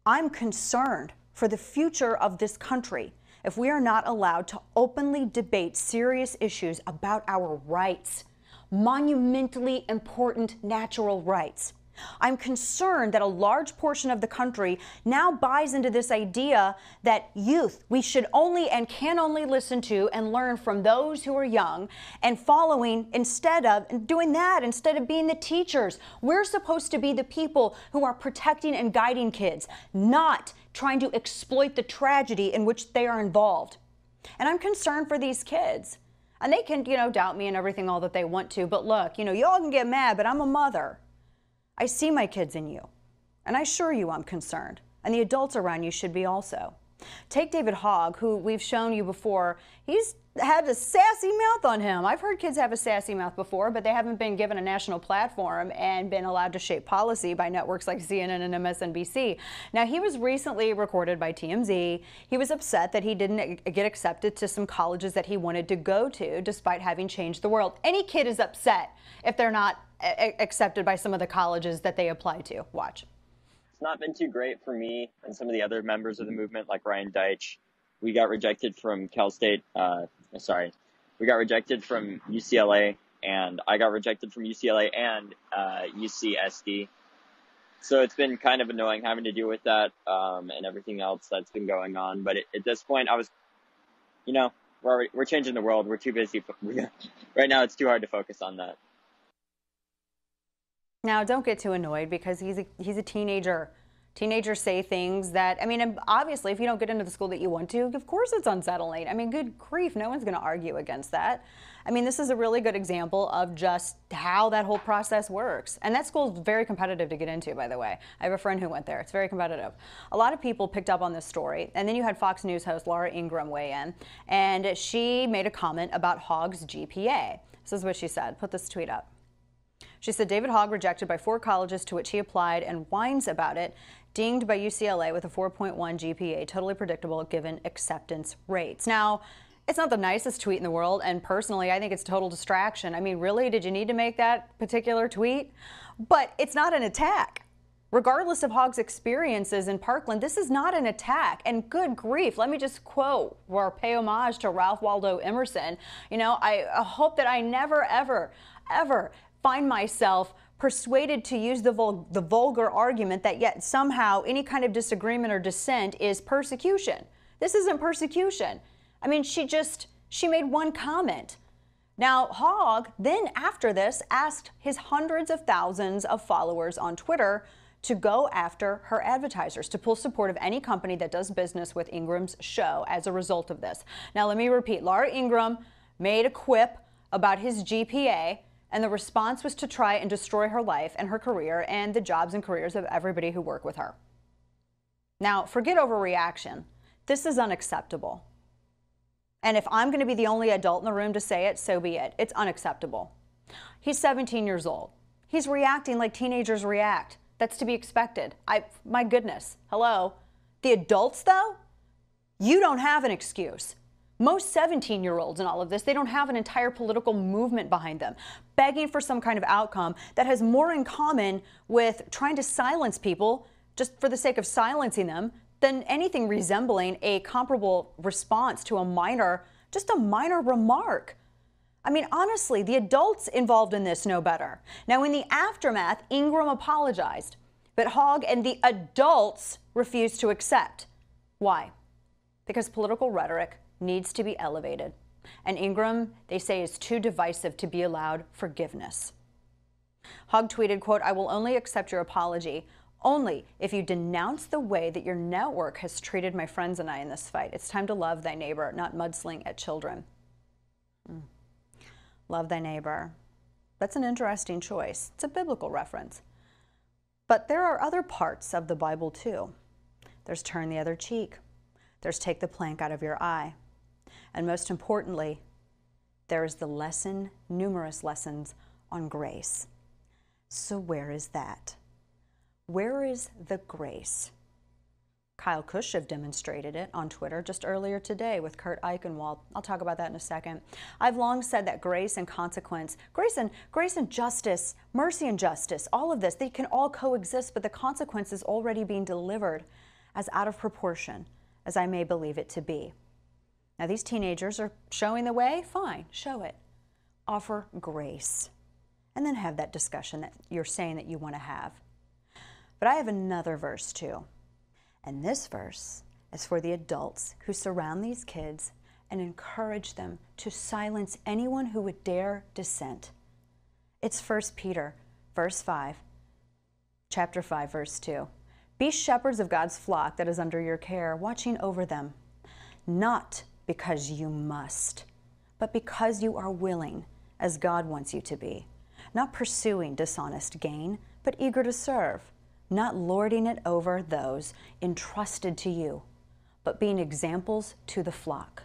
I'm concerned for the future of this country if we are not allowed to openly debate serious issues about our rights, monumentally important natural rights. I'm concerned that a large portion of the country now buys into this idea that youth, we should only and can only listen to and learn from those who are young, and following instead of doing that instead of being the teachers. We're supposed to be the people who are protecting and guiding kids, not trying to exploit the tragedy in which they are involved. And I'm concerned for these kids. And they can, doubt me and everything all that they want to, but look, y'all can get mad, but I'm a mother. I see my kids in you, and I assure you I'm concerned, and the adults around you should be also. Take David Hogg, who we've shown you before. He's had a sassy mouth on him. I've heard kids have a sassy mouth before, but they haven't been given a national platform and been allowed to shape policy by networks like CNN and MSNBC. Now, he was recently recorded by TMZ. He was upset that he didn't get accepted to some colleges that he wanted to go to, despite having changed the world. Any kid is upset if they're not accepted by some of the colleges that they apply to. Watch. It's not been too great for me and some of the other members of the movement, like Ryan Deitch. We got rejected from we got rejected from UCLA, and I got rejected from UCLA and UCSD. So it's been kind of annoying having to deal with that and everything else that's been going on. But at this point, I was, we're changing the world. We're too busy. Right now, it's too hard to focus on that. Now, don't get too annoyed because he's a teenager. Teenagers say things that, obviously, if you don't get into the school that you want to, of course it's unsettling. Good grief, no one's going to argue against that. This is a really good example of just how that whole process works. And that school is very competitive to get into, by the way. I have a friend who went there. It's very competitive. A lot of people picked up on this story. And then you had Fox News host Laura Ingraham weigh in. And she made a comment about Hogg's GPA. This is what she said. Put this tweet up. She said, David Hogg rejected by 4 colleges to which he applied and whines about it, dinged by UCLA with a 4.1 GPA, totally predictable given acceptance rates. Now, it's not the nicest tweet in the world, and personally, I think it's total distraction. Really, did you need to make that particular tweet? But it's not an attack. Regardless of Hogg's experiences in Parkland, this is not an attack. And good grief, let me just quote or pay homage to Ralph Waldo Emerson. I hope that I never, ever, ever find myself persuaded to use the vulgar argument that yet somehow any kind of disagreement or dissent is persecution. This isn't persecution. She made one comment. Now, Hogg then after this asked his hundreds of thousands of followers on Twitter to go after her advertisers, to pull support of any company that does business with Ingram's show as a result of this. Now, let me repeat, Laura Ingraham made a quip about his GPA, and the response was to try and destroy her life and her career and the jobs and careers of everybody who worked with her. Now, forget overreaction. This is unacceptable. And if I'm going to be the only adult in the room to say it, so be it. It's unacceptable. He's 17 years old. He's reacting like teenagers react. That's to be expected. My goodness. Hello. The adults, though, you don't have an excuse. Most 17-year-olds in all of this, they don't have an entire political movement behind them, begging for some kind of outcome that has more in common with trying to silence people just for the sake of silencing them than anything resembling a comparable response to a minor remark. Honestly, the adults involved in this know better. Now, in the aftermath, Ingraham apologized, but Hogg and the adults refused to accept. Why? Because political rhetoric needs to be elevated. And Ingraham, they say, is too divisive to be allowed forgiveness. Hogg tweeted, quote, I will only accept your apology only if you denounce the way that your network has treated my friends and I in this fight. It's time to love thy neighbor, not mudsling at children. Love thy neighbor. That's an interesting choice. It's a biblical reference. But there are other parts of the Bible too. There's turn the other cheek. There's take the plank out of your eye. And most importantly, there is the lesson, numerous lessons on grace. So where is that? Where is the grace? Kyle Kushchev demonstrated it on Twitter just earlier today with Kurt Eichenwald. I'll talk about that in a second. I've long said that grace and consequence, grace and justice, mercy and justice, all of this, they can all coexist, but the consequence is already being delivered. as out of proportion as I may believe it to be. Now, these teenagers are showing the way. Fine, show it. Offer grace. And then have that discussion that you're saying that you want to have. But I have another verse too. And this verse is for the adults who surround these kids and encourage them to silence anyone who would dare dissent. It's 1 Peter, chapter 5, verse 2. Be shepherds of God's flock that is under your care, watching over them, not because you must, but because you are willing, as God wants you to be, not pursuing dishonest gain, but eager to serve, not lording it over those entrusted to you, but being examples to the flock.